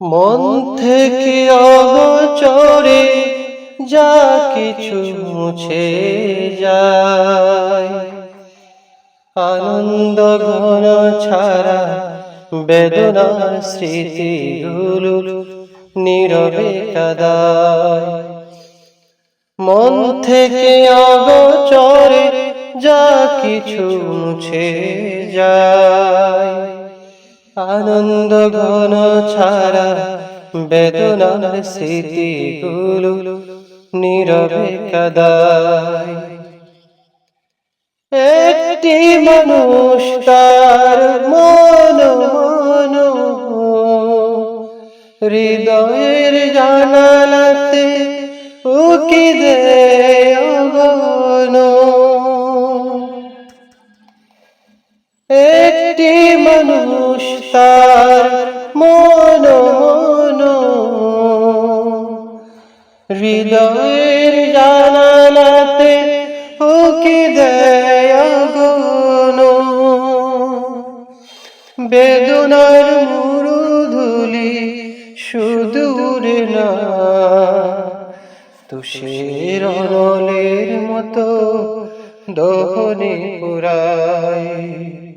মন থেকে অগোচরে যা কিছু মুছে যায়, আনন্দ ঘন ছাড়া বেদনার স্মৃতিগুলো নীরবে কাদায়। মন থেকে অগোচরে যা কিছু মুছে যায়, আনন্দ ঘন ছাড়া বেদনার স্মৃতিগুলো নীরবে কাদায়। একটি মানুষ তার মন হৃদয়ের জানালাতে উকি দেয় অগণ। একটি মানুষ তার মন হৃদয়ের জানালাতে উকি দেয় অগণ। বেদনার মরুধুলি সুদূরে না, তুষের অনলের মতো দহনে পুরায়।